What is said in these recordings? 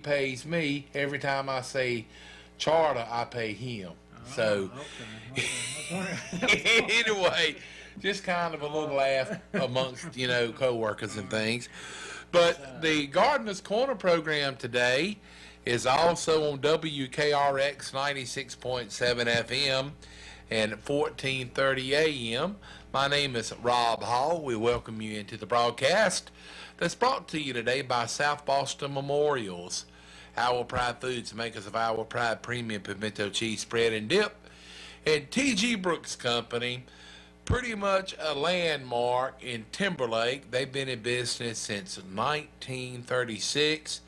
pays me every time I say charter. I pay him. So Okay. anyway, just kind of a little laugh amongst coworkers and things. But the Gardener's Corner program today is also on WKRX 96.7 FM and 1430 AM. My name is Rob Hall. We welcome you into the broadcast that's brought to you today by South Boston Memorials, Our Pride Foods, makers of Our Pride Premium Pimento Cheese Spread and Dip, and T.G. Brooks Company, pretty much a landmark in Timberlake. They've been in business since 1936,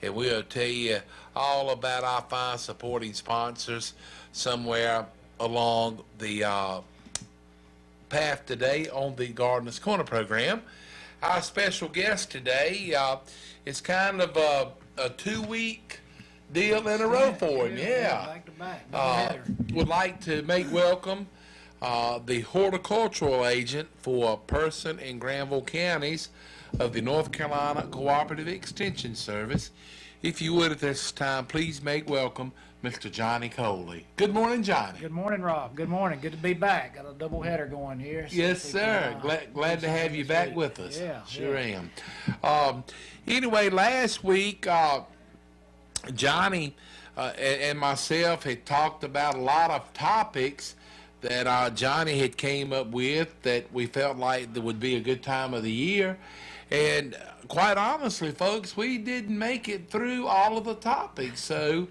and we'll tell you all about our fine supporting sponsors somewhere along the path today on the Gardener's Corner program. Our special guest today is kind of a 2-week deal in a row for him. Yeah. Back to back. Would like to make welcome the horticultural agent for Person and Granville counties of the North Carolina Cooperative Extension Service. If you would at this time, please make welcome Mr. Johnny Coley. Good morning, Johnny. Good morning, Rob. Good morning. Good to be back. Got a double header going here. So yes, sir. Glad to have you back with us. Yeah, sure am. Anyway, last week, Johnny and myself had talked about a lot of topics that Johnny had came up with that we felt like that would be a good time of the year. And quite honestly, folks, we didn't make it through all of the topics. So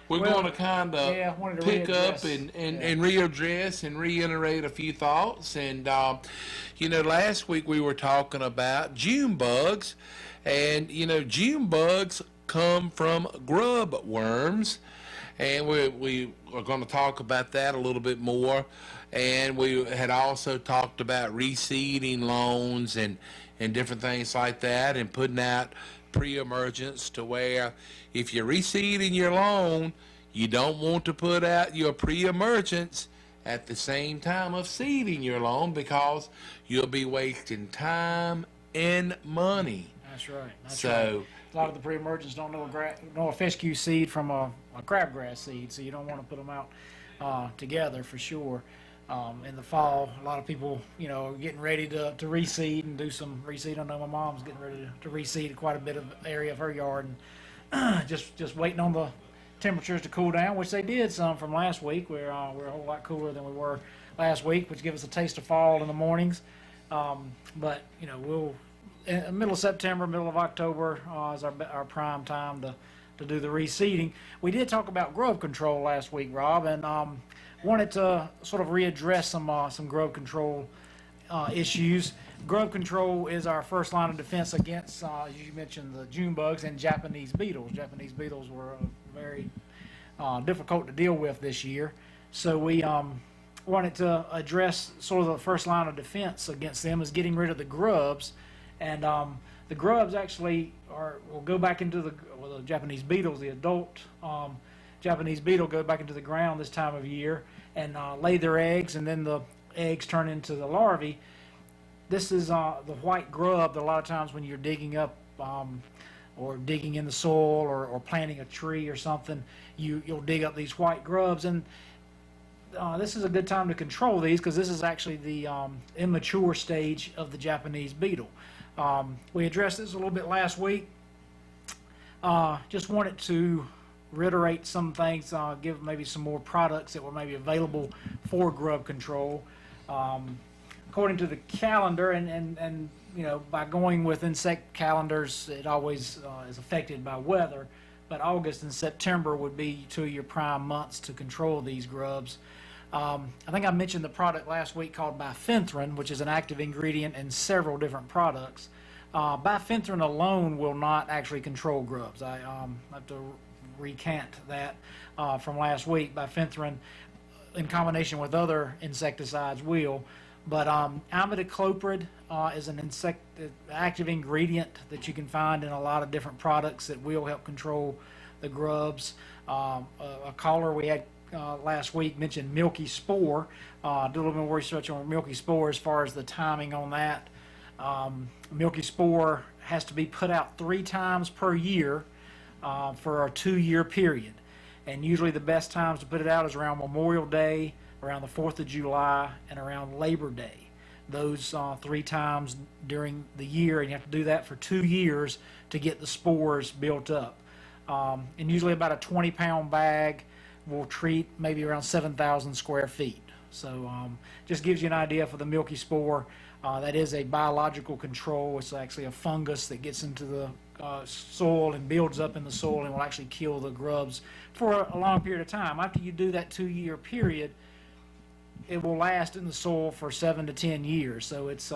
we're going to kind of pick up and readdress and reiterate a few thoughts. And, last week we were talking about June bugs. And, June bugs come from grub worms. And we are going to talk about that a little bit more. And we had also talked about reseeding loans and different things like that, and putting out pre-emergence to where if you're reseeding your loan, you don't want to put out your pre-emergence at the same time of seeding your loan, because you'll be wasting time and money. That's right. That's so right. A lot of the pre-emergents don't know a fescue seed from a crabgrass seed, so you don't want to put them out together for sure. In the fall, a lot of people, are getting ready to reseed and do some reseed. I know my mom's getting ready to reseed quite a bit of area of her yard, and just waiting on the temperatures to cool down, which they did some from last week. We're a whole lot cooler than we were last week, which gives us a taste of fall in the mornings. But we'll in the middle of September, middle of October is our prime time to do the reseeding. We did talk about grub control last week, Rob, and wanted to sort of readdress some grub control issues. Grub control is our first line of defense against, as you mentioned, the June bugs and Japanese beetles. Japanese beetles were very difficult to deal with this year, so we wanted to address sort of the first line of defense against them is getting rid of the grubs. And the grubs actually will go back into the Japanese beetles. The adult Japanese beetle go back into the ground this time of year and lay their eggs, and then the eggs turn into the larvae. This is the white grub that a lot of times when you're digging up or digging in the soil or planting a tree or something, you'll dig up these white grubs. And this is a good time to control these, because this is actually the immature stage of the Japanese beetle. We addressed this a little bit last week. Just wanted to reiterate some things, give maybe some more products that were maybe available for grub control. According to the calendar, and by going with insect calendars, it always is affected by weather, but August and September would be 2 of your prime months to control these grubs. I think I mentioned the product last week called bifenthrin, which is an active ingredient in several different products. Bifenthrin alone will not actually control grubs. I have to recant that from last week. Bifenthrin, in combination with other insecticides, will. But imidacloprid is an active ingredient that you can find in a lot of different products that will help control the grubs. A caller we had last week mentioned milky spore. Did a little bit more research on milky spore as far as the timing on that. Milky spore has to be put out 3 times per year for a 2-year period. And usually the best times to put it out is around Memorial Day, around the 4th of July, and around Labor Day. Those 3 times during the year, and you have to do that for 2 years to get the spores built up. And usually about a 20-pound bag will treat maybe around 7,000 square feet. So just gives you an idea for the milky spore. That is a biological control. It's actually a fungus that gets into the soil and builds up in the soil and will actually kill the grubs for a long period of time. After you do that 2-year period, it will last in the soil for 7 to 10 years. So it's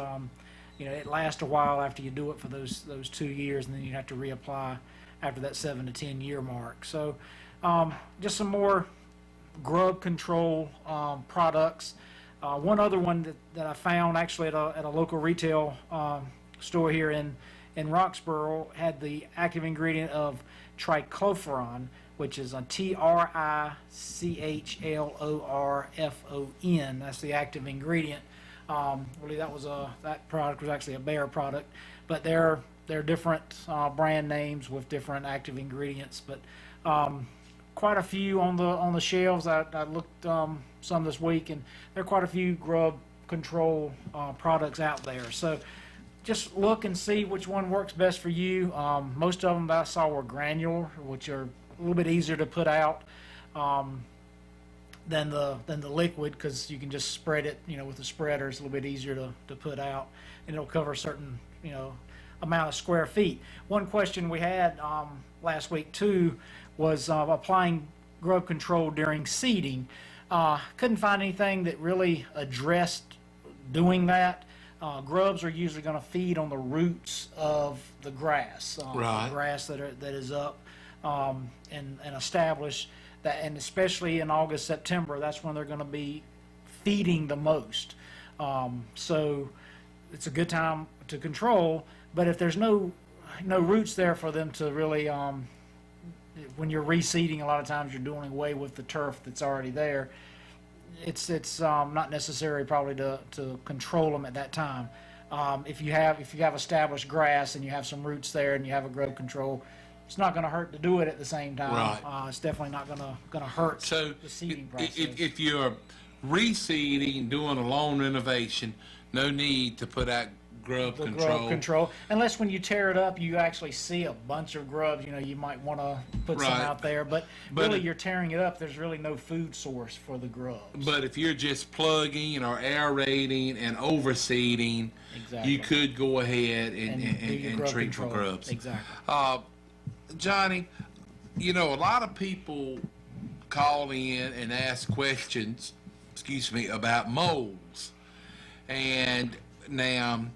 it lasts a while after you do it for those 2 years, and then you have to reapply after that 7 to 10 year mark. So just some more grub control products. One other one that I found actually at a local retail store here in Roxborough had the active ingredient of trichlorfon, which is a trichlorfon. That's the active ingredient. Really, that product was actually a Bayer product, but they're different brand names with different active ingredients. But quite a few on the shelves. I looked some this week, and there are quite a few grub control products out there. So just look and see which one works best for you. Most of them that I saw were granular, which are a little bit easier to put out than the liquid, because you can just spread it, with the spreader. It's a little bit easier to put out, and it'll cover a certain, amount of square feet. One question we had last week too was applying grub control during seeding. Couldn't find anything that really addressed doing that. Grubs are usually going to feed on the roots of the grass, Right. the grass that is up and established. That, and especially in August, September, that's when they're going to be feeding the most. So it's a good time to control. But if there's no roots there for them to really, when you're reseeding, a lot of times you're doing away with the turf that's already there. It's not necessary probably to control them at that time. If you have established grass and you have some roots there and you have a grub control, it's not going to hurt to do it at the same time. Right. It's definitely not going to hurt So the seeding process. if you're reseeding, doing a lawn renovation, no need to put out grub The control. grub control, unless when you tear it up, you actually see a bunch of grubs. You might want to put some Right. out there, but But really, you're tearing it up. There's really no food source for the grubs. But if you're just plugging or aerating and overseeding, Exactly. you could go ahead do your and grub treat for control. grubs. Exactly. Johnny, a lot of people call in and ask questions, about moles. And now,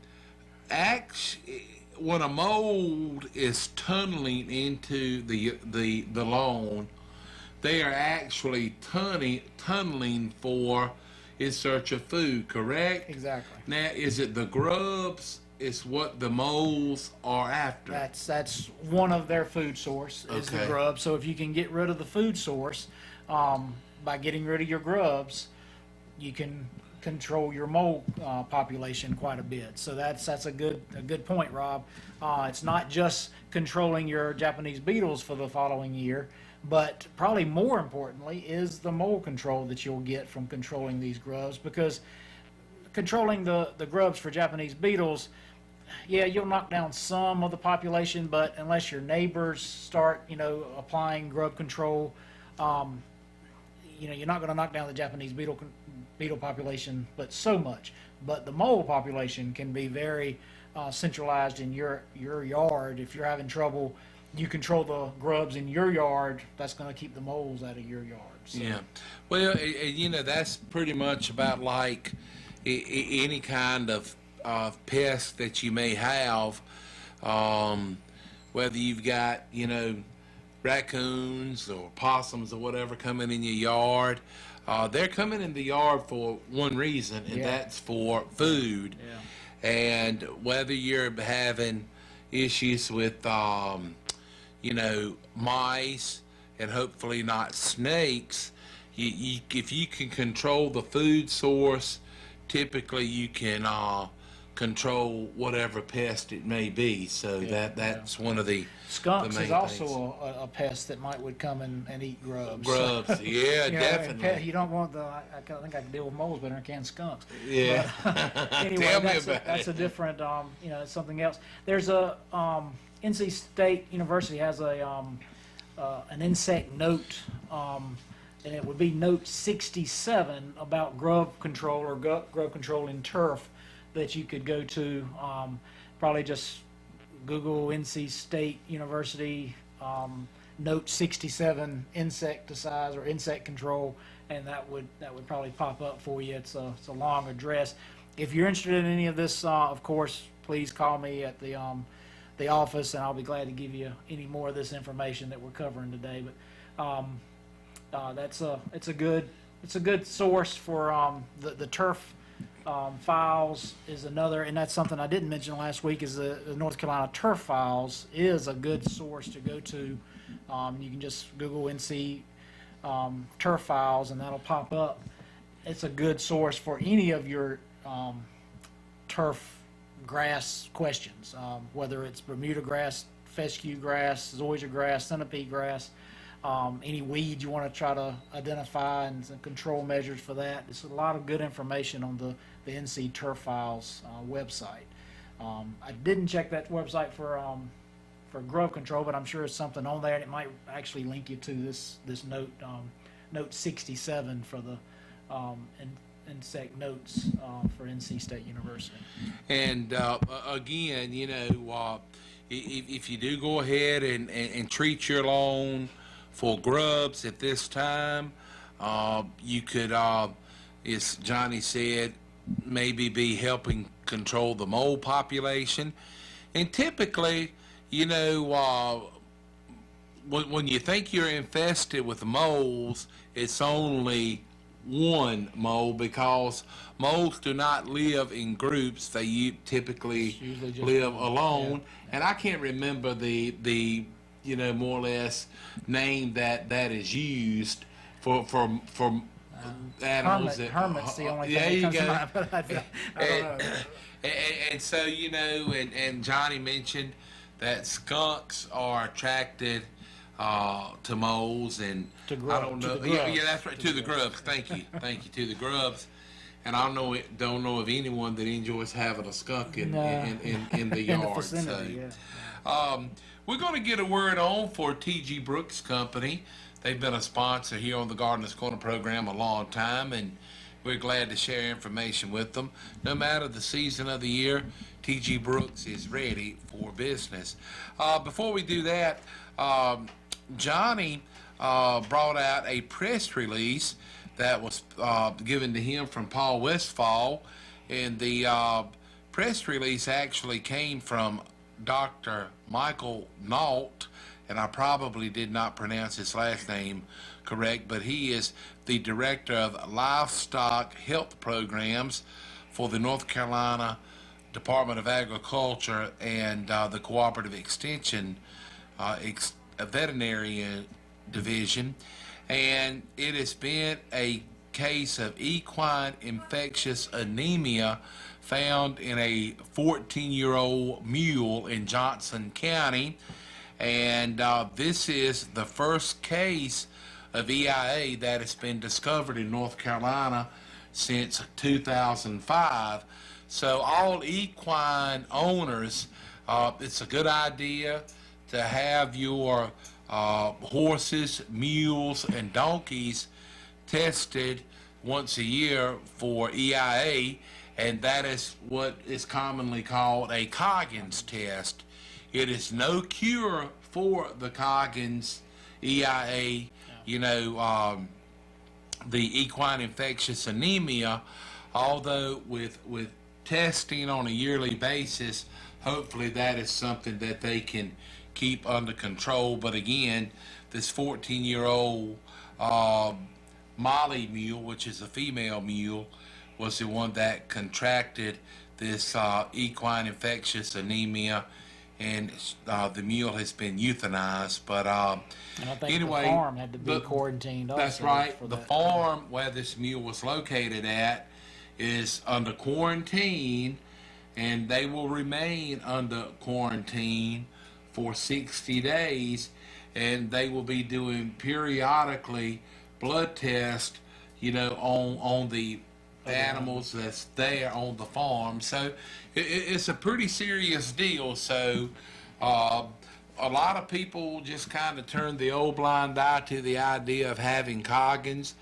when a mold is tunneling into the lawn, they are actually tunneling in search of food, correct? Exactly. Now, is it the grubs? Is what the moles are after? That's one of their food source is the Okay. grubs. So if you can get rid of the food source by getting rid of your grubs, you can control your mole population quite a bit. So that's a good point, Rob. It's not just controlling your Japanese beetles for the following year, but probably more importantly is the mole control that you'll get from controlling these grubs, because controlling the grubs for Japanese beetles, yeah, you'll knock down some of the population, but unless your neighbors start, applying grub control, you're not going to knock down the Japanese beetle population, but so much. But the mole population can be very centralized in your yard. If you're having trouble, you control the grubs in your yard. That's going to keep the moles out of your yard. So. Yeah. Well, that's pretty much about like any kind of pest that you may have, whether you've got, raccoons or possums or whatever coming in your yard. They're coming in the yard for one reason, and Yeah. that's for food. Yeah. And whether you're having issues with, mice and hopefully not snakes, if you can control the food source, typically you can control whatever pest it may be. So that's one of the Skunks main is also things. a pest that would come and eat grubs. Grubs, yeah, You know, definitely. you don't want I think I can deal with moles better than I can skunks. Yeah. But, anyway, Tell me that's about that's it. a different, it's something else. There's a NC State University has an insect note, and it would be note 67 about grub control or grub control in turf that you could go to. Probably just Google NC State University note 67 insecticides or insect control, and that would probably pop up for you. It's a long address. If you're interested in any of this, of course, please call me at the office, and I'll be glad to give you any more of this information that we're covering today. But it's a good source for the turf. Files is another, and that's something I didn't mention last week, is the North Carolina Turf Files is a good source to go to. You can just Google NC Turf Files, and that'll pop up. It's a good source for any of your turf grass questions, whether it's Bermuda grass, fescue grass, zoysia grass, centipede grass, any weeds you want to try to identify, and some control measures for that. There's a lot of good information on the NC Turf Files website. I didn't check that website for grub control, but I'm sure it's something on there, and it might actually link you to this note, note 67 for the insect notes for NC State University. And again, if you do go ahead and treat your lawn for grubs at this time, you could, as Johnny said, maybe be helping control the mole population. And typically, when you think you're infested with moles, it's only one mole, because moles do not live in groups. They typically usually just live one, alone. yeah. And I can't remember the more or less name that is used for animals. Hermit's the only there thing you that comes to go. mind, but I don't know. And so, and Johnny mentioned that skunks are attracted to moles, and To I don't know. to the Yeah, grubs. that's right. To the grubs. Thank you, to the grubs. And I don't know of anyone that enjoys having a skunk in No. in the In the yard. vicinity, So, yeah. we're going to get a word on for T.G. Brooks Company. They've been a sponsor here on the Gardener's Corner program a long time, and we're glad to share information with them. No matter the season of the year, T.G. Brooks is ready for business. Before we do that, Johnny brought out a press release that was given to him from Paul Westphal, and the press release actually came from Dr. Michael Nault, and I probably did not pronounce his last name correct, but he is the Director of Livestock Health Programs for the North Carolina Department of Agriculture and the Cooperative Extension Veterinary Division. And it has been a case of equine infectious anemia found in a 14-year-old mule in Johnson County. And this is the first case of EIA that has been discovered in North Carolina since 2005. So all equine owners, it's a good idea to have your horses, mules, and donkeys tested once a year for EIA, and that is what is commonly called a Coggins test. It is no cure for the Coggins EIA, the equine infectious anemia, although with testing on a yearly basis, hopefully that is something that they can keep under control. But again, this 14-year-old Molly mule, which is a female mule, was the one that contracted this equine infectious anemia, and the mule has been euthanized. But And I think anyway, the farm had to be quarantined also. that's right. For The that. farm where this mule was located at is under quarantine, and they will remain under quarantine for 60 days, and they will be doing periodically blood tests, on the animals that's there on the farm. So it's a pretty serious deal. So uh, a lot of people just kind of turn the old blind eye to the idea of having Coggins,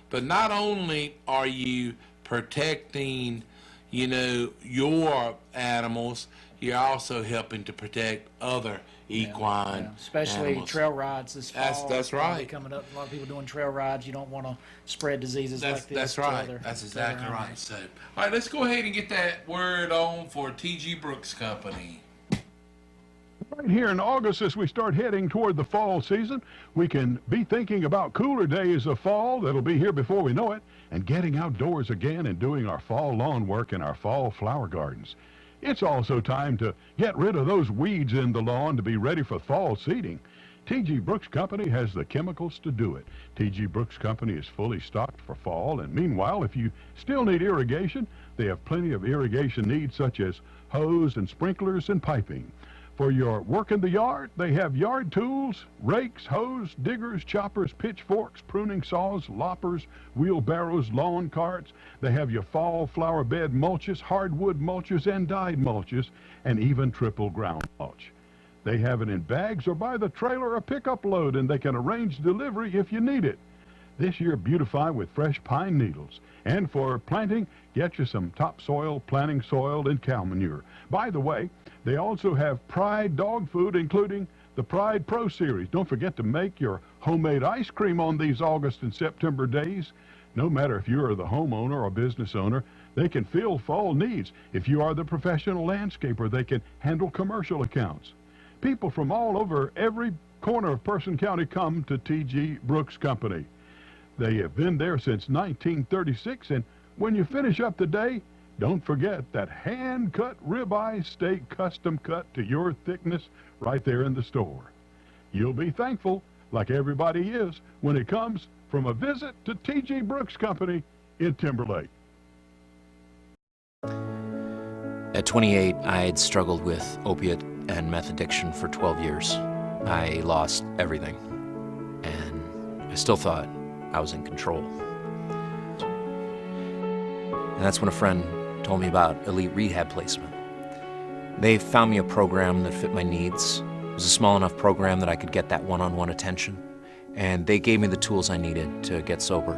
but not only are you protecting, your animals, you're also helping to protect other equine Especially animals. trail rides this fall. That's Probably right. coming up, a lot of people doing trail rides. You don't want to spread diseases That's like this. that's to right. other- That's to exactly other right. animals. So, all right, let's go ahead and get that word on for T.G. Brooks Company. Right here in August, as we start heading toward the fall season, we can be thinking about cooler days of fall that'll be here before we know it, and getting outdoors again and doing our fall lawn work in our fall flower gardens. It's also time to get rid of those weeds in the lawn to be ready for fall seeding. T.G. Brooks Company has the chemicals to do it. T.G. Brooks Company is fully stocked for fall, and meanwhile, if you still need irrigation, they have plenty of irrigation needs such as hose and sprinklers and piping. For your work in the yard, they have yard tools, rakes, hoes, diggers, choppers, pitchforks, pruning saws, loppers, wheelbarrows, lawn carts. They have your fall flower bed mulches, hardwood mulches, and dyed mulches, and even triple ground mulch. They have it in bags or by the trailer or pickup load, and they can arrange delivery if you need it. This year, beautify with fresh pine needles. And for planting, get you some topsoil, planting soil, and cow manure. By the way, they also have Pride dog food, including the Pride Pro Series. Don't forget to make your homemade ice cream on these August and September days. No matter if you are the homeowner or business owner, they can fill fall needs. If you are the professional landscaper, they can handle commercial accounts. People from all over every corner of Person County come to T.G. Brooks Company. They have been there since 1936, and when you finish up the day, don't forget that hand-cut ribeye steak custom cut to your thickness right there in the store. You'll be thankful, like everybody is, when it comes from a visit to T.G. Brooks Company in Timberlake. At 28, I had struggled with opiate and meth addiction for 12 years. I lost everything, and I still thought I was in control. And that's when a friend told me about Elite Rehab Placement. They found me a program that fit my needs. It was a small enough program that I could get that one-on-one attention, and they gave me the tools I needed to get sober.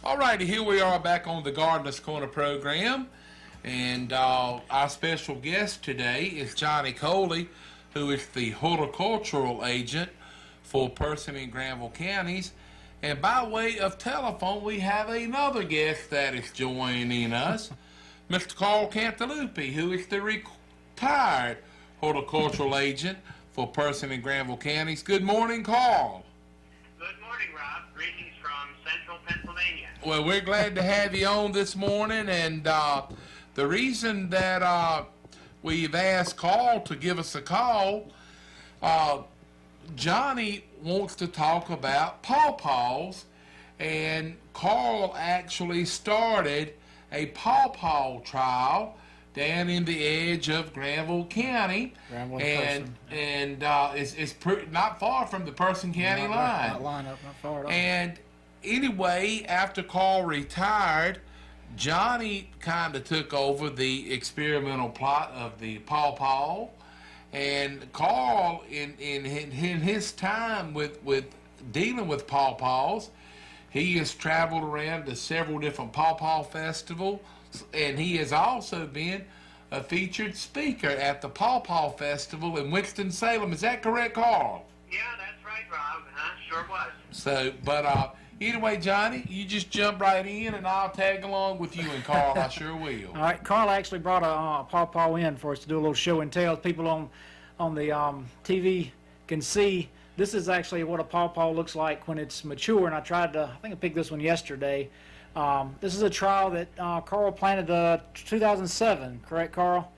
All righty, here we are back on the Gardener's Corner program, and our special guest today is Johnny Coley, who is the horticultural agent for Person and Granville counties. And by way of telephone, we have another guest that is joining us, Mr. Carl Cantalupe, who is the retired horticultural agent for Person and Granville counties. Good morning, Carl. Good morning, Rob. Greetings from central Pennsylvania. Well, we're glad to have you on this morning, and the reason that we've asked Carl to give us a call, Johnny wants to talk about Paw Paws, and Carl actually started a Paw Paw trial down in the edge of Granville County, Granville and it's not far from the Person County line. Not line up, not far at all. And anyway, after Carl retired, Johnny kind of took over the experimental plot of the Paw Paw. And Carl, in his time with dealing with Paw Paws, he has traveled around to several different Paw Paw festivals, and he has also been a featured speaker at the Paw Paw Festival in Winston-Salem. Is that correct, Carl? Yeah, that's right, Rob. Sure was. So, but anyway, Johnny, you just jump right in, and I'll tag along with you and Carl. I sure will. All right, Carl actually brought a Paw Paw in for us to do a little show and tell. People on the TV can see this is actually what a Paw Paw looks like when it's mature. And I think I picked this one yesterday. This is a trial that Carl planted 2007, correct, Carl?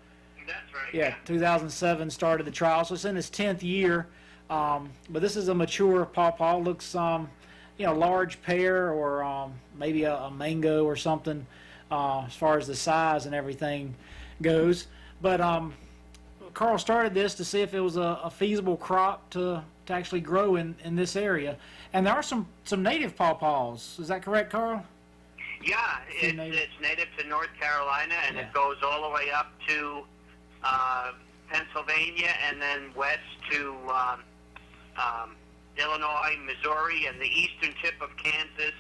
That's right. Yeah, 2007 started the trial, so it's in its 10th year. But this is a mature Paw Paw. Looks large pear or maybe a mango or something as far as the size and everything goes. But Carl started this to see if it was a feasible crop to actually grow in this area. And there are some native pawpaws. Is that correct, Carl? Yeah, it's native to North Carolina, and it goes all the way up to Pennsylvania and then west to Illinois, Missouri, and the eastern tip of Kansas,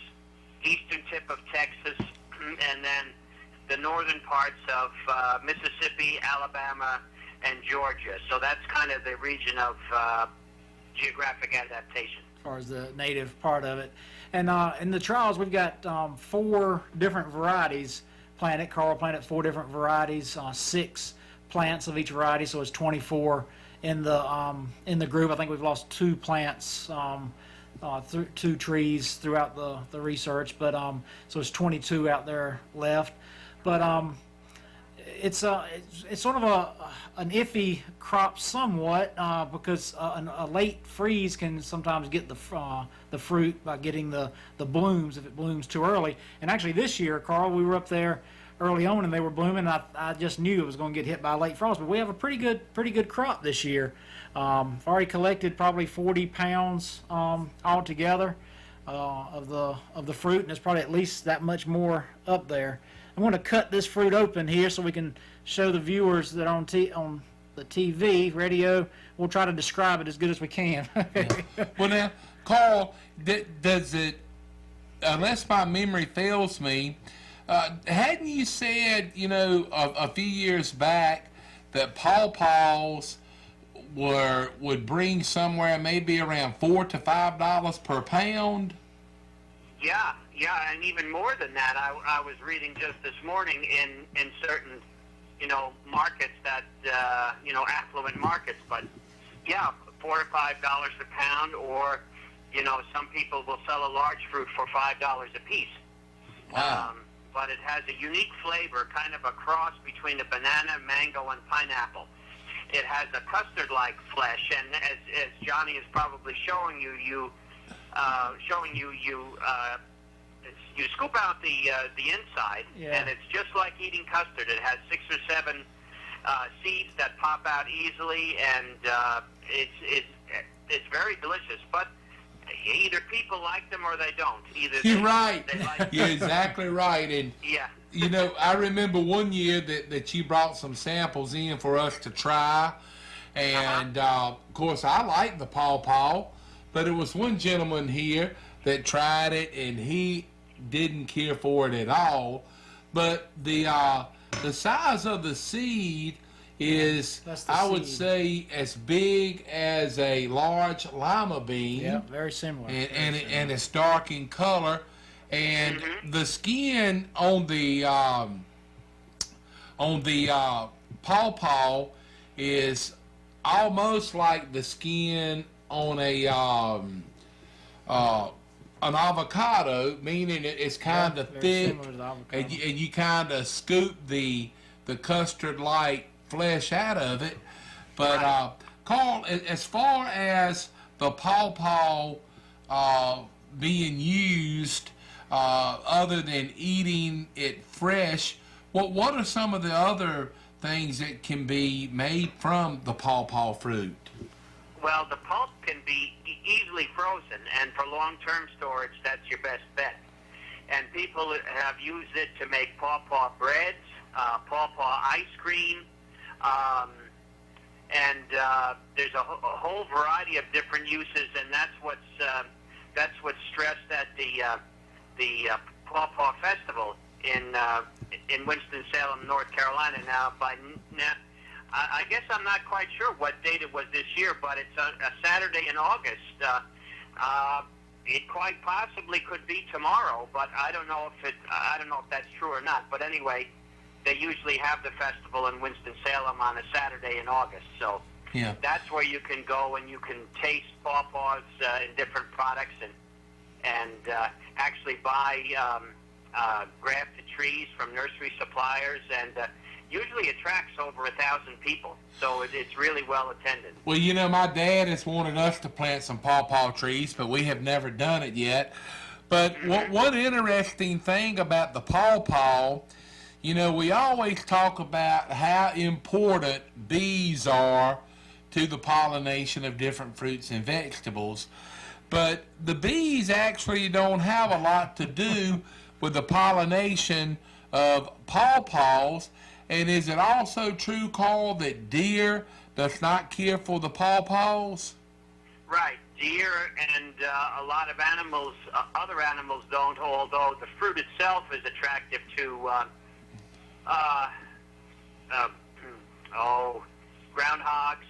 eastern tip of Texas, and then the northern parts of Mississippi, Alabama, and Georgia. So that's kind of the region of geographic adaptation. As far as the native part of it. And in the trials, we've got 4 different varieties planted. Carl planted 4 different varieties, 6 plants of each variety, so it's 24 in the group. I think we've lost 2 plants, 2 trees throughout the research, but so it's 22 out there left. But it's sort of an iffy crop somewhat because a late freeze can sometimes get the fruit by getting the blooms if it blooms too early. And actually this year, Carl, we were up there early on and they were blooming. I just knew it was going to get hit by a late frost, but we have a pretty good crop this year. I've already collected probably 40 pounds altogether of the fruit, and there's probably at least that much more up there. I'm going to cut this fruit open here so we can show the viewers that are on the TV, radio. We'll try to describe it as good as we can. Well, now, Carl, does it, unless my memory fails me, hadn't you said, a few years back that pawpaws would bring somewhere maybe around $4 to $5 per pound? Yeah, and even more than that. I was reading just this morning in certain, markets that, affluent markets, but yeah, $4 to $5 a pound, or, some people will sell a large fruit for $5 a piece. Wow. But it has a unique flavor, kind of a cross between a banana, mango, and pineapple. It has a custard-like flesh, and as Johnny is probably showing you, you scoop out the inside, and it's just like eating custard. It has 6 or 7 seeds that pop out easily, and it's very delicious. But either people like them or they don't. You're right. You're exactly right. And yeah. I remember one year that you brought some samples in for us to try, and of course I like the pawpaw, but it was one gentleman here that tried it and he didn't care for it at all. But the size of the seed is, I would say, as big as a large lima bean. Yeah, very similar. And it's dark in color, and the skin on the pawpaw is almost like the skin on an avocado, meaning it's kind of thick, and you kind of scoop the custard-like flesh out of it. But Carl, as far as the pawpaw being used, other than eating it fresh, what are some of the other things that can be made from the pawpaw fruit? Well, the pulp can be easily frozen, and for long-term storage, that's your best bet. And people have used it to make pawpaw breads, pawpaw ice cream, and there's a whole variety of different uses, and that's what's stressed at the Paw Paw Festival in Winston-Salem, North Carolina. Now, I guess I'm not quite sure what date it was this year, but it's a Saturday in August. It quite possibly could be tomorrow, but I don't know if that's true or not. But anyway, they usually have the festival in Winston-Salem on a Saturday in August. So that's where you can go and you can taste pawpaws in different products and actually buy grafted trees from nursery suppliers. And usually attracts over 1,000 people, so it's really well attended. Well, you know, my dad has wanted us to plant some pawpaw trees, but we have never done it yet. But one interesting thing about the pawpaw, you know, we always talk about how important bees are to the pollination of different fruits and vegetables. But the bees actually don't have a lot to do with the pollination of pawpaws. And is it also true, Carl, that deer does not care for the pawpaws? Right. Deer and a lot of animals, other animals don't, although the fruit itself is attractive to groundhogs,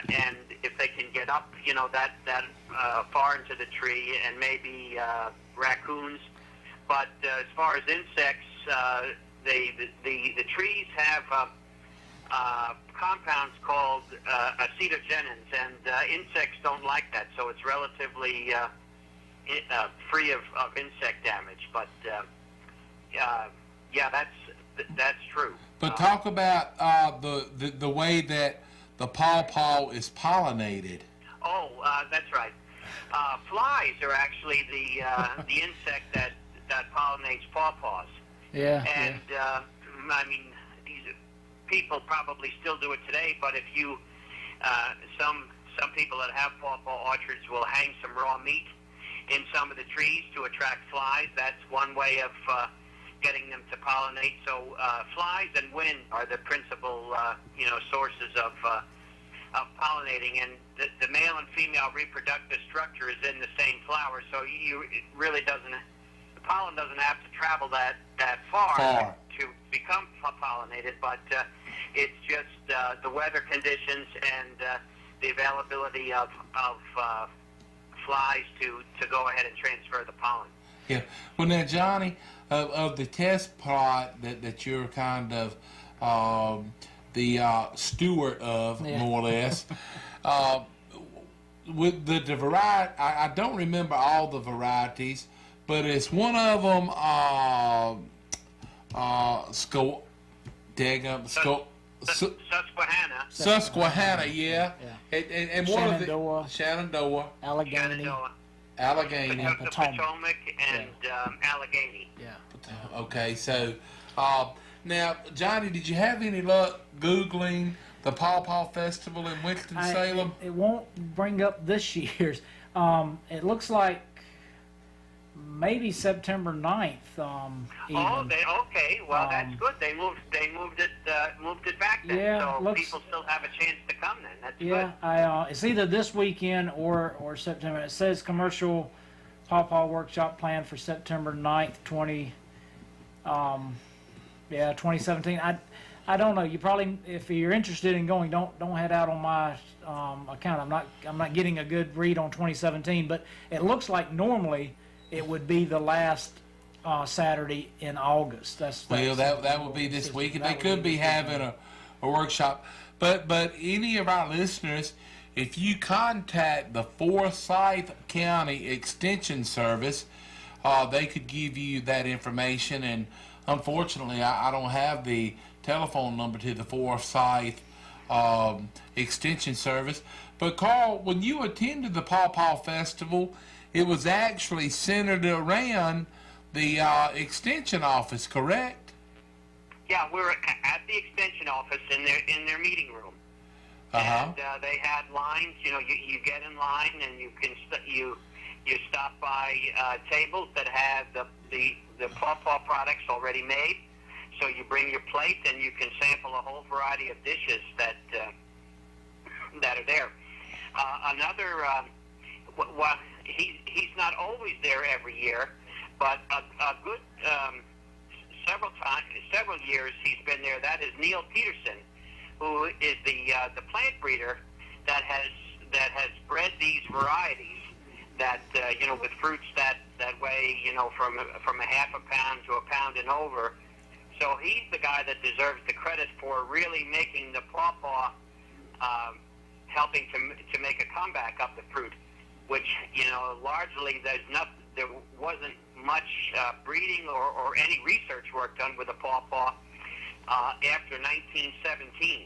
and if they can get up, you know, that far into the tree, and maybe raccoons. But as far as insects, the trees have compounds called acetogenins, and insects don't like that, so it's relatively free of insect damage. But yeah, that's true. But talk about the way that the pawpaw is pollinated. Oh, that's right. Flies are actually the insect that pollinates pawpaws. Yeah. And I mean, people probably still do it today, but if you some people that have pawpaw orchards will hang some raw meat in some of the trees to attract flies. That's one way of getting them to pollinate. So flies and wind are the principal sources of pollinating, and the male and female reproductive structure is in the same flower, so it really doesn't. The pollen doesn't have to travel that far to become pollinated, but it's just the weather conditions and the availability of flies to go ahead and transfer the pollen. Yeah. Well, now, Johnny, of the test plot that you're kind of the steward of, more or less, with the variety, I don't remember all the varieties, but it's one of them, Susquehanna. Susquehanna, yeah. And one of the Shenandoah, Allegheny. Allegheny. The Potomac and Allegheny. Yeah. Okay, so now, Johnny, did you have any luck Googling the Paw Paw Festival in Winston-Salem? It won't bring up this year's. It looks like maybe September 9th. Even. Okay. Well, that's good. They moved it back then, yeah, so people still have a chance to come then. That's good. Yeah, it's either this weekend or September. It says commercial Paw Paw workshop planned for September 9th, 2017. I don't know. You probably, if you're interested in going, don't head out on my account. I'm not getting a good read on 2017, but it looks like normally it would be the last Saturday in August. Well, that would be this week, and they could be having a workshop. But any of our listeners, if you contact the Forsyth County Extension Service, they could give you that information. And unfortunately, I don't have the telephone number to the Forsyth Extension Service. But Carl, when you attended the Paw Paw Festival, it was actually centered around the extension office, correct? Yeah, we're at the extension office in their meeting room, Uh-huh. and they had lines. You know, you get in line and you can you stop by tables that have the Paw Paw products already made. So you bring your plate and you can sample a whole variety of dishes that are there. He's not always there every year, but a good several years he's been there. That is Neil Peterson, who is the plant breeder that has bred these varieties that with fruits that weigh from a half a pound to a pound and over. So he's the guy that deserves the credit for really making the Paw Paw, helping to make a comeback of the fruit, which largely there wasn't much breeding or any research work done with the Paw Paw after 1917.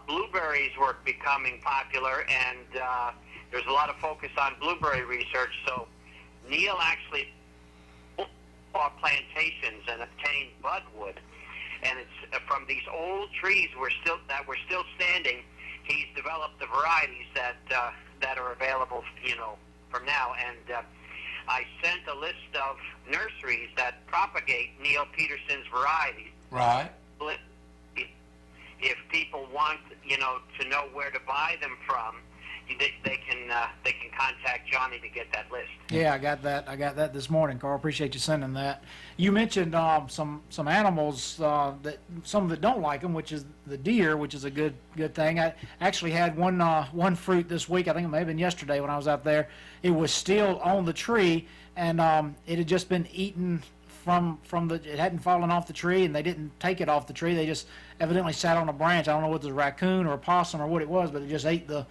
Blueberries were becoming popular, and there's a lot of focus on blueberry research. So Neil actually bought plantations and obtained budwood, and it's from these old trees that were still standing. He's developed the varieties that are available, from now. And I sent a list of nurseries that propagate Neil Peterson's varieties. Right. If people want, to know where to buy them from, they can contact Johnny to get that list. Yeah, I got that this morning, Carl. Appreciate you sending that. You mentioned some animals that some that don't like them, which is the deer, which is a good thing. I actually had one fruit this week. I think it may have been yesterday when I was out there. It was still on the tree, and it had just been eaten from it hadn't fallen off the tree, and they didn't take it off the tree. They just evidently sat on a branch. I don't know whether it was a raccoon or a possum or what it was, but it just ate the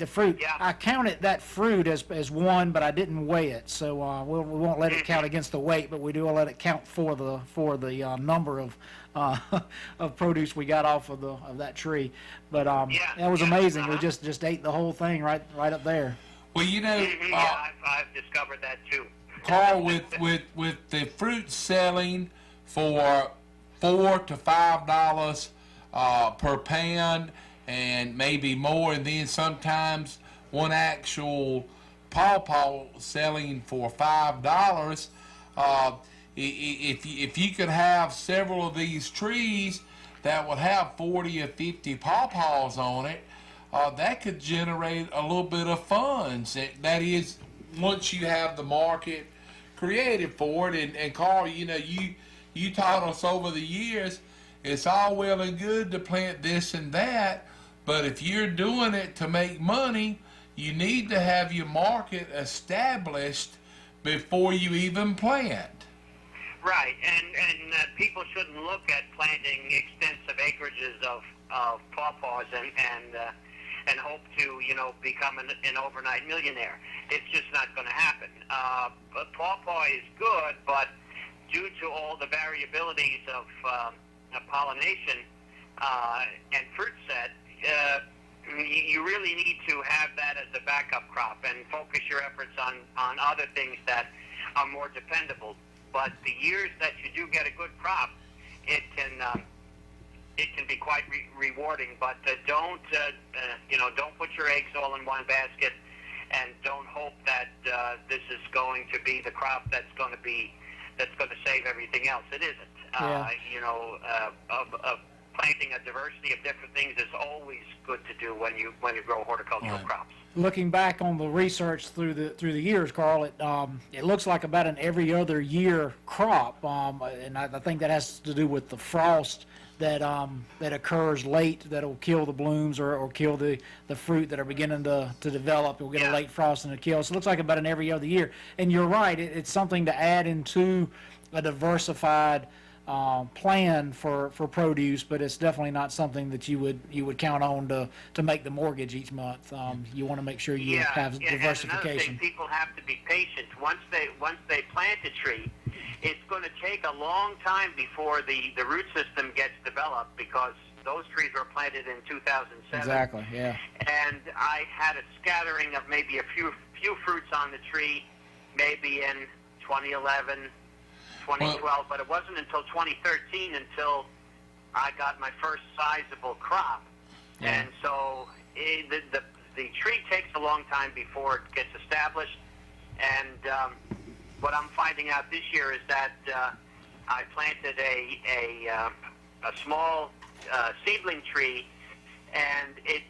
fruit. Yeah. I counted that fruit as one, but I didn't weigh it, so we won't let it count against the weight, but we do let it count for the number of of produce we got off of that tree. But that was amazing. We just ate the whole thing right up there. Well, I've discovered that too. Carl, with the fruit selling for $4 to $5 per pound, and maybe more, and then sometimes one actual pawpaw selling for $5. If you could have several of these trees that would have 40 or 50 pawpaws on it, that could generate a little bit of funds. That is, once you have the market created for it. And Carl, you taught us over the years, it's all well and good to plant this and that, but if you're doing it to make money, you need to have your market established before you even plant. Right, and people shouldn't look at planting extensive acreages of pawpaws and hope to become an overnight millionaire. It's just not going to happen. But pawpaw is good, but due to all the variabilities of pollination and fruit set, you really need to have that as a backup crop and focus your efforts on other things that are more dependable. But the years that you do get a good crop, it can be quite rewarding. But don't put your eggs all in one basket, and don't hope that this is going to be the crop that's going to save everything else. It isn't. Yeah. Planting a diversity of different things is always good to do when you grow horticultural crops. Looking back on the research through the years, Carl, it looks like about an every other year crop, and I think that has to do with the frost that occurs late, that'll kill the blooms or kill the fruit that are beginning to develop. We'll get a late frost and a kill. So it looks like about an every other year. And you're right, it's something to add into a diversified plan for produce, but it's definitely not something that you would count on to make the mortgage each month. You want to make sure you have diversification. And another thing, people have to be patient. Once they plant a tree, it's going to take a long time before the root system gets developed, because those trees were planted in 2007. Exactly. Yeah. And I had a scattering of maybe a few fruits on the tree, maybe in 2011. 2012, but it wasn't until 2013 until I got my first sizable crop. Yeah. And so the tree takes a long time before it gets established. And what I'm finding out this year is that I planted a small seedling tree, and it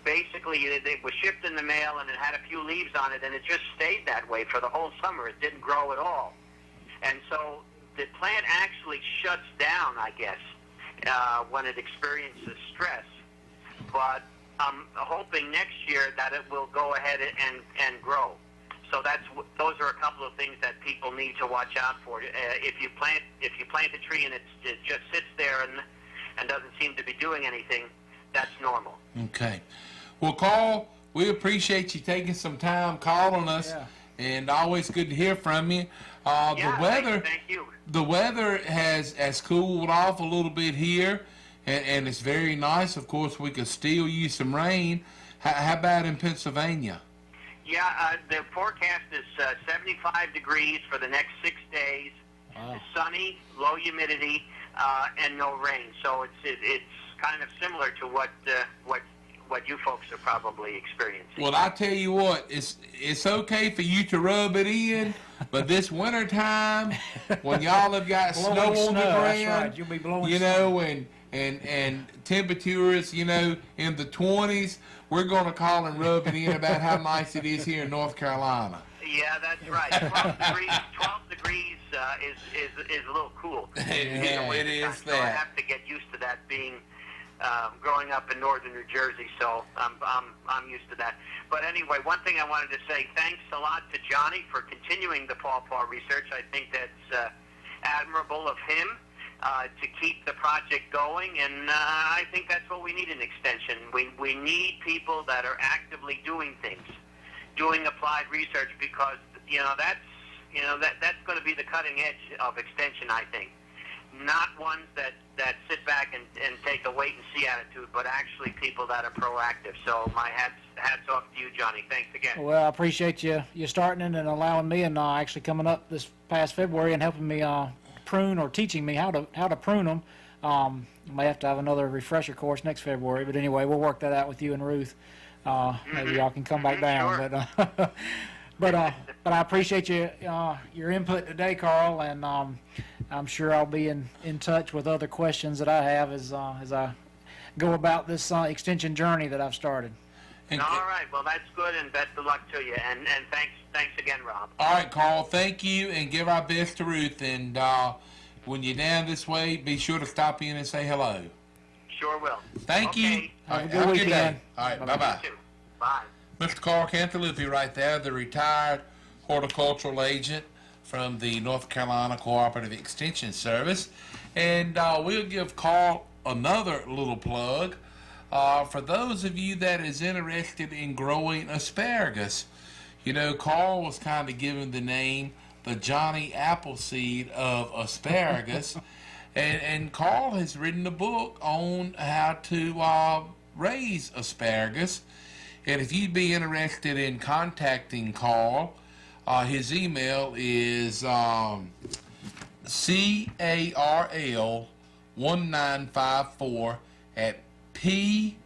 basically it was shipped in the mail, and it had a few leaves on it, and it just stayed that way for the whole summer. It didn't grow at all. And so the plant actually shuts down, I guess, when it experiences stress. But I'm hoping next year that it will go ahead and grow. So those are a couple of things that people need to watch out for. If you plant a tree and it just sits there and doesn't seem to be doing anything, that's normal. Okay. Well, Carl, we appreciate you taking some time calling us. Yeah. and always good to hear from you. Yeah, The weather, thank you. the weather has cooled off a little bit here, and it's very nice. Of course, we could still use some rain. How about in Pennsylvania? Yeah, the forecast is 75 degrees for the next 6 days. Wow. It's sunny, low humidity, and no rain. So it's kind of similar to what you folks are probably experiencing. Well, I tell you what, it's okay for you to rub it in, but this winter time, when y'all have got snow Blowing on snow, the that's ground, right. You'll be blowing you snow. know, and temperatures, you know, in the 20s, we're going to call and rub it in about how nice it is here in North Carolina. Yeah, that's right. 12 degrees is a little cool. Yeah, it is So I that. have to get used to that being growing up in northern New Jersey. So I'm used to that. But anyway, one thing I wanted to say, thanks a lot to Johnny for continuing the Paw Paw research. I think that's admirable of him to keep the project going, and I think that's what we need in Extension. We need people that are actively doing things, doing applied research, because that's going to be the cutting edge of Extension, I think. Not ones that sit back and take a wait and see attitude, but actually people that are proactive. So my hats off to you, Johnny. Thanks again. Well, I appreciate you starting it and allowing me, and actually coming up this past February and helping me prune, or teaching me how to prune them. I may have to have another refresher course next February, but anyway, we'll work that out with you and Ruth. Maybe y'all can come back down. Sure. But I appreciate your input today, Carl, and I'm sure I'll be in touch with other questions that I have as I go about this extension journey that I've started. And, All right. Well, that's good, and best of luck to you. And thanks again, Rob. all right, Carl, thank you, and give our best to Ruth. And when you're down this way, be sure to stop in and say hello. Sure will. Thank you. Okay. All Have a right, good have a good weekend. day. All right, Bye-bye. bye-bye. You too. Bye. Mr. Carl Cantalupi right there, the retired horticultural agent from the North Carolina Cooperative Extension Service. And we'll give Carl another little plug. For those of you that is interested in growing asparagus, you know, Carl was kind of given the name the Johnny Appleseed of asparagus. and Carl has written a book on how to raise asparagus. And if you'd be interested in contacting Carl, his email is CARL1954 at ptd.net.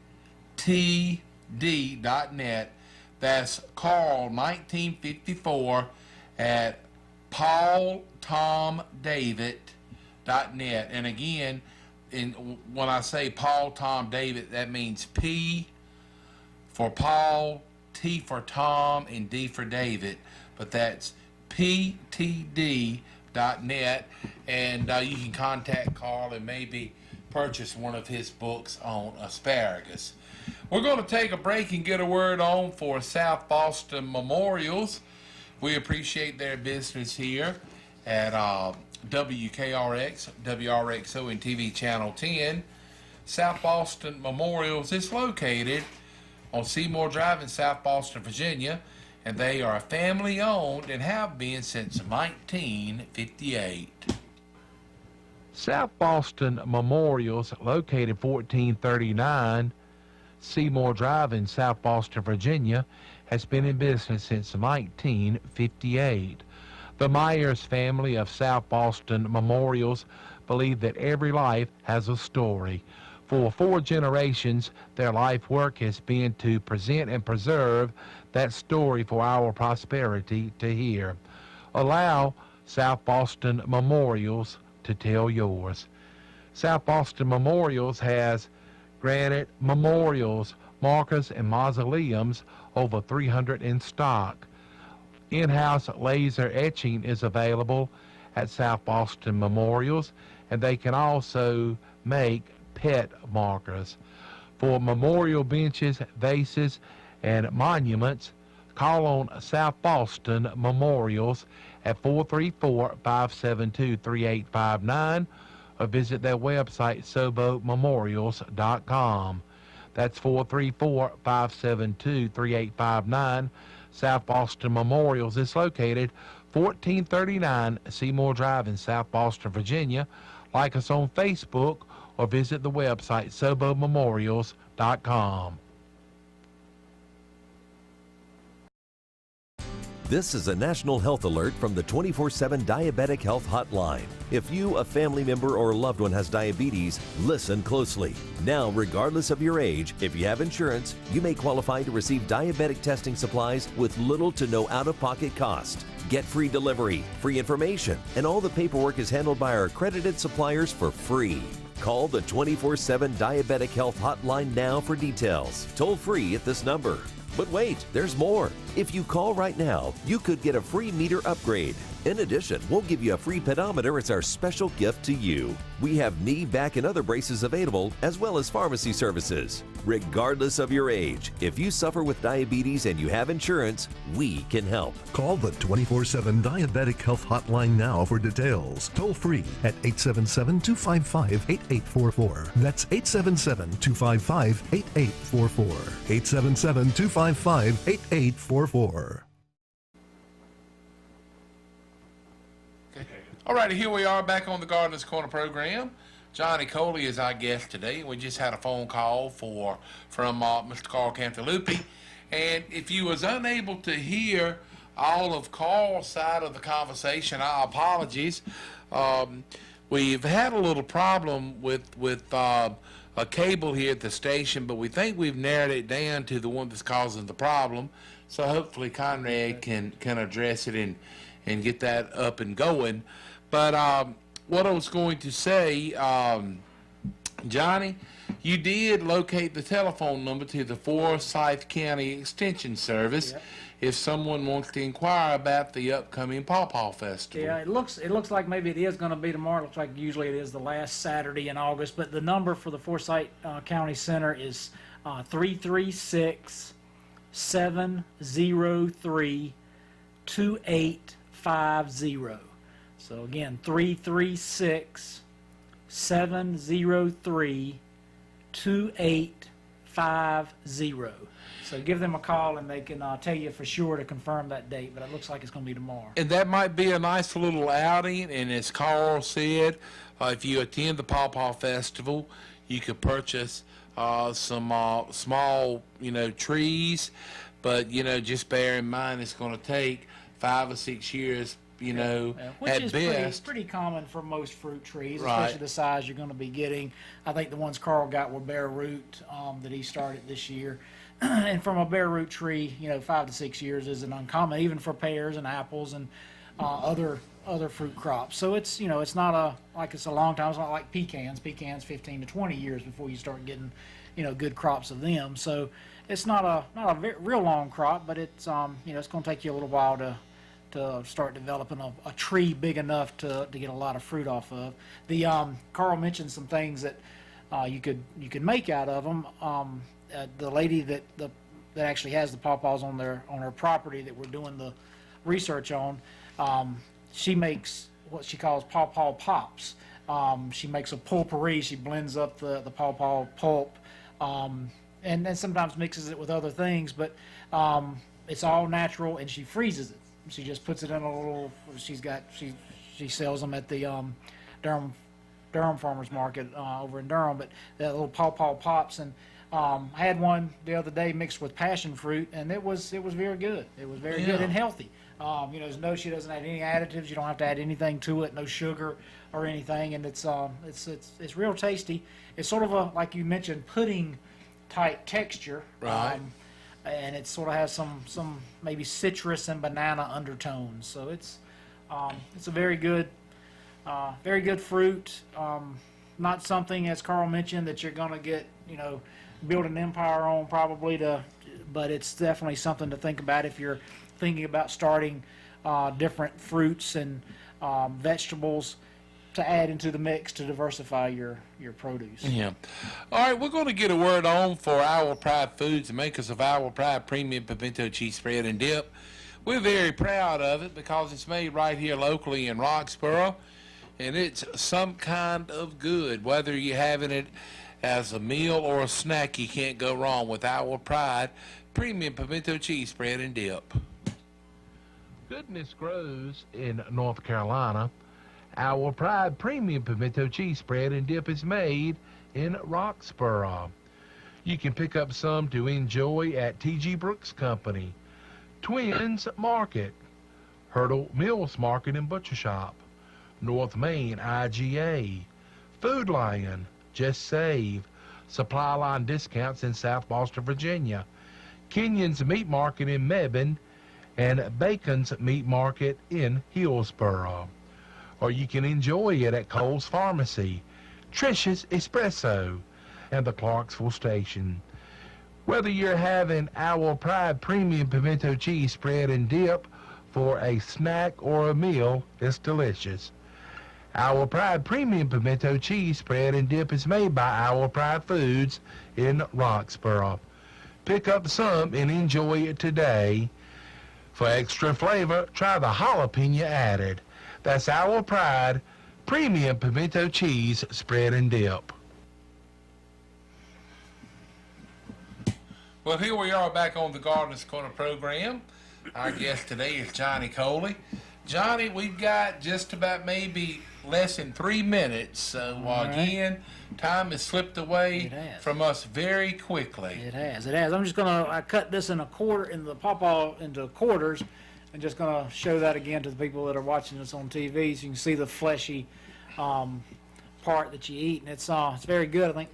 That's Carl1954 at paultomdavid.net. And again, when I say Paul Tom David, that means P for Paul, T for Tom, and D for David. But that's ptd.net, and you can contact Carl and maybe purchase one of his books on asparagus. We're going to take a break and get a word on for South Boston Memorials. We appreciate their business here at WKRX, WRXO, and TV Channel 10. South Boston Memorials is located on Seymour Drive in South Boston, Virginia, and they are family owned and have been since 1958. South Boston Memorials, located 1439 Seymour Drive in South Boston, Virginia, has been in business since 1958. The Myers family of South Boston Memorials believe that every life has a story. For 4 generations, their life work has been to present and preserve that story for our prosperity to hear. Allow South Boston Memorials to tell yours. South Boston Memorials has granite memorials, markers, and mausoleums, over 300 in stock. In-house laser etching is available at South Boston Memorials, and they can also make pet markers. For memorial benches, vases, and monuments, call on South Boston Memorials at 434-572-3859 or visit their website, sobomemorials.com. That's 434-572-3859, South Boston Memorials. It's located 1439 Seymour Drive in South Boston, Virginia. Like us on Facebook or visit the website sobomemorials.com. This is a national health alert from the 24/7 Diabetic Health Hotline. If you, a family member, or loved one has diabetes, listen closely. Now, regardless of your age, if you have insurance, you may qualify to receive diabetic testing supplies with little to no out-of-pocket cost. Get free delivery, free information, and all the paperwork is handled by our accredited suppliers for free. Call the 24/7 Diabetic Health Hotline now for details. Toll free at this number. But wait, there's more. If you call right now, you could get a free meter upgrade. In addition, we'll give you a free pedometer as our special gift to you. We have knee, back, and other braces available, as well as pharmacy services. Regardless of your age, if you suffer with diabetes and you have insurance, we can help. Call the 24/7 Diabetic Health Hotline now for details. Toll free at 877-255-8844. That's 877-255-8844. 877-255-8844. All right, here we are back on the Gardener's Corner program. Johnny Coley is our guest today. We just had a phone call from Mr. Carl Cantalupi. And if you was unable to hear all of Carl's side of the conversation, our apologies. We've had a little problem with a cable here at the station, but we think we've narrowed it down to the one that's causing the problem. So hopefully Conrad can address it and get that up and going. But what I was going to say, Johnny, you did locate the telephone number to the Forsyth County Extension Service. Yep. If someone wants to inquire about the upcoming Paw Paw Festival. Yeah, it looks like maybe it is going to be tomorrow. It looks like usually it is the last Saturday in August. But the number for the Forsyth County Center is 336-703-2850. So again, 336-703-2850. So give them a call and they can tell you for sure to confirm that date, but it looks like it's going to be tomorrow. And that might be a nice little outing. And as Carl said, if you attend the Paw Paw Festival, you could purchase some small, trees. But, just bear in mind it's going to take 5 or 6 years, Which at is best. pretty common for most fruit trees, Right. especially the size you're going to be getting. I think the ones Carl got were bare root that he started this year. And from a bare root tree, 5 to 6 years isn't uncommon, even for pears and apples and other fruit crops. So it's it's not it's a long time. It's not like pecans. Pecans 15 to 20 years before you start getting good crops of them. So it's not a real long crop, but it's it's going to take you a little while to start developing a tree big enough to get a lot of fruit off of. The Carl mentioned some things that you could make out of them. The lady that actually has the pawpaws on her property that we're doing the research on, she makes what she calls Paw Paw Pops. She makes a pulpery. She blends up the pawpaw pulp, and then sometimes mixes it with other things. But it's all natural, and she freezes it. She just puts it in a little. She sells them at the Durham Farmers Market over in Durham. But the little Paw Paw Pops, and I had one the other day mixed with passion fruit, and it was very good. It was very good and healthy. She doesn't add any additives. You don't have to add anything to it, no sugar or anything, and it's real tasty. It's sort of like you mentioned, pudding type texture. Right. And it sort of has some maybe citrus and banana undertones. So it's a very good fruit. Not something, as Carl mentioned, that you're going to get build an empire on probably but it's definitely something to think about if you're thinking about starting different fruits and vegetables to add into the mix to diversify your produce. Yeah. All right, we're going to get a word on for Our Pride Foods, the makers of Our Pride Premium Pimento Cheese Spread and Dip. We're very proud of it because it's made right here locally in Roxborough, and it's some kind of good. Whether you're having it as a meal or a snack, you can't go wrong with Our Pride premium pimento cheese spread and dip. Goodness grows in North Carolina. Our Pride Premium Pimento Cheese Spread and Dip is made in Roxborough. You can pick up some to enjoy at T.G. Brooks Company, Twins Market, Hurdle Mills Market and Butcher Shop, North Main IGA, Food Lion, Just Save, Supply Line Discounts in South Boston, Virginia, Kenyon's Meat Market in Mebane, and Bacon's Meat Market in Hillsborough. Or you can enjoy it at Cole's Pharmacy, Trish's Espresso, and the Clarksville Station. Whether you're having our Pride Premium Pimento Cheese Spread and Dip for a snack or a meal, it's delicious. Our Pride Premium Pimento Cheese Spread and Dip is made by Our Pride Foods in Roxborough. Pick up some and enjoy it today. For extra flavor, try the jalapeno added. That's Our Pride Premium Pimento Cheese Spread and Dip. Well, here we are back on the Gardener's Corner program. Our guest today is Johnny Coley. Johnny, we've got just about maybe less than 3 minutes. So again, time has slipped away from us very quickly. It has. I'm just gonna cut this in the pawpaw into quarters, and just gonna show that again to the people that are watching us on TV, so you can see the fleshy part that you eat, and it's very good. I think.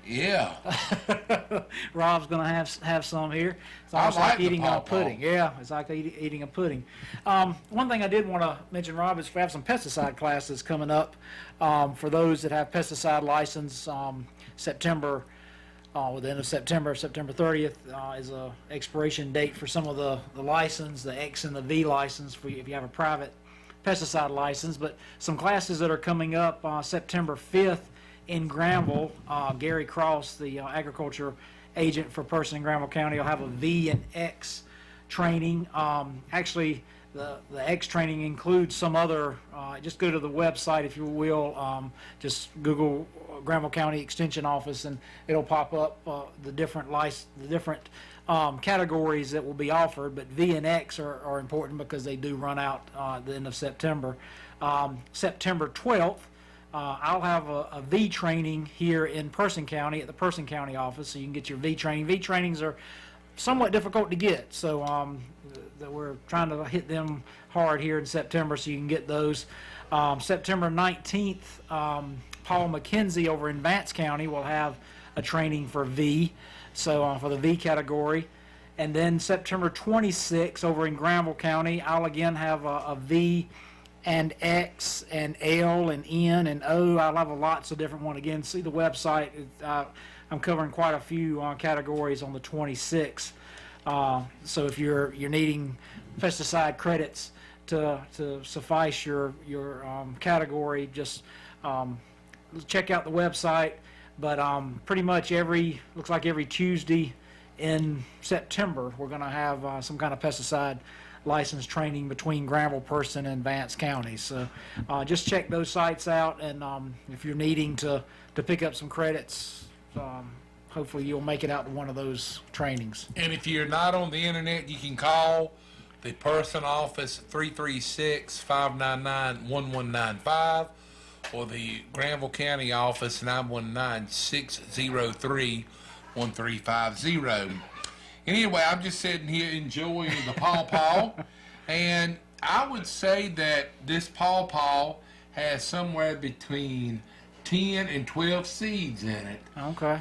Yeah. Rob's gonna have some here. It's almost like eating a pudding. Yeah, it's like eating a pudding. One thing I did want to mention, Rob, is we have some pesticide classes coming up for those that have pesticide license. September, with the end of September 30th is a expiration date for some of the license, the X and the V license for if you have a private pesticide license. But some classes that are coming up September 5th. In Granville, Gary Cross, the agriculture agent for Person in Granville County, will have a V and X training. Actually, the X training includes some other, just go to the website, if you will, just Google Granville County Extension Office, and it'll pop up the different categories that will be offered. But V and X are important because they do run out at the end of September. September 12th, I'll have a V training here in Person County at the Person County office, so you can get your V training. V trainings are somewhat difficult to get, so that we're trying to hit them hard here in September, so you can get those. September 19th, Paul McKenzie over in Vance County will have a training for V, so for the V category. And then September 26th over in Granville County, I'll again have a V and X and L and N and O. I'll have lots of different ones. Again, see the website. I'm covering quite a few categories on the 26th. So if you're needing pesticide credits to suffice your category, just check out the website. But pretty much looks like every Tuesday in September, we're going to have some kind of pesticide license training between Granville, Person, and Vance County. So just check those sites out, and if you're needing to pick up some credits, hopefully you'll make it out to one of those trainings. And if you're not on the internet, you can call the Person office 336-599-1195 or the Granville County office 919-603-1350. Anyway, I'm just sitting here enjoying the Paw Paw, and I would say that this Paw Paw has somewhere between 10 and 12 seeds in it. Okay.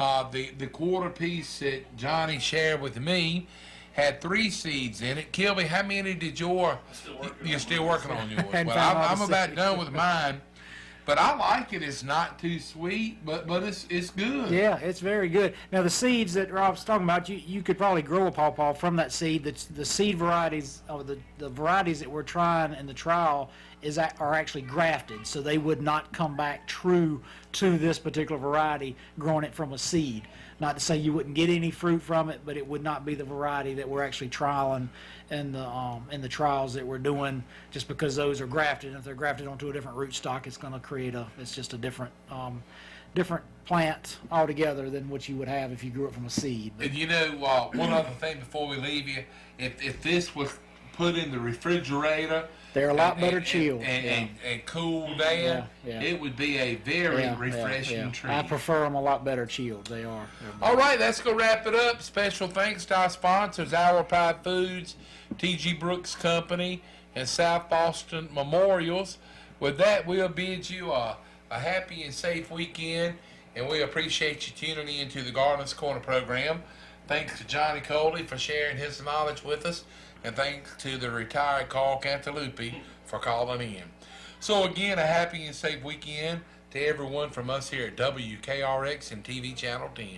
The quarter piece that Johnny shared with me had 3 seeds in it. Kilby, how many did you're still working on yours? Well, I'm about done with mine. But I like it. It's not too sweet, but it's good. Yeah, it's very good. Now the seeds that Rob's talking about, you could probably grow a Paw Paw from that seed. The seed varieties, or the varieties that we're trying in the trial are actually grafted, so they would not come back true to this particular variety growing it from a seed. Not to say you wouldn't get any fruit from it, but it would not be the variety that we're actually trialing in the trials that we're doing, just because those are grafted. And if they're grafted onto a different rootstock, it's going to create it's just a different different plant altogether than what you would have if you grew it from a seed. But And you know, one other thing before we leave you, if this was put in the refrigerator, they're a lot and- better and- chilled. and cooled down, Yeah. it would be a very refreshing treat. I prefer them a lot better chilled. They are. All right, let's go wrap it up. Special thanks to our sponsors, Our Pie Foods, T.G. Brooks Company, and South Boston Memorials. With that, we'll bid you a happy and safe weekend, and we appreciate you tuning in to the Gardeners Corner program. Thanks to Johnny Coley for sharing his knowledge with us, and thanks to the retired Carl Cantalupi for calling in. So again, a happy and safe weekend to everyone from us here at WKRX and TV Channel 10.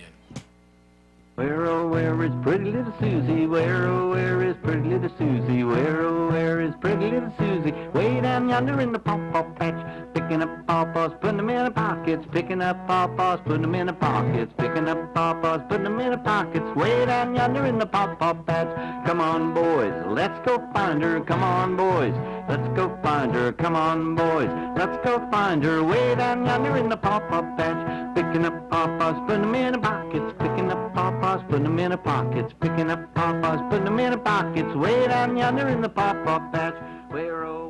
Where, oh, where is pretty little Susie? Where, oh, where is pretty little Susie? Where, oh, where is pretty little Susie? Way down yonder in the Paw Paw Patch, picking up pawpaws, putting them in her pockets, picking up pawpaws, putting them in her pockets, picking up pawpaws, putting them in her pockets, way down yonder in the Paw Paw Patch. Come on, boys, let's go find her. Come on, boys, let's go find her. Come on, boys, let's go find her. Way down yonder in the Paw Paw Patch, picking up pawpaws, putting them in her pockets, picking up pawpaws, putting them in her pockets, picking up pawpaws, putting them in her pockets, way down yonder in the Paw Paw Patch. Where, oh,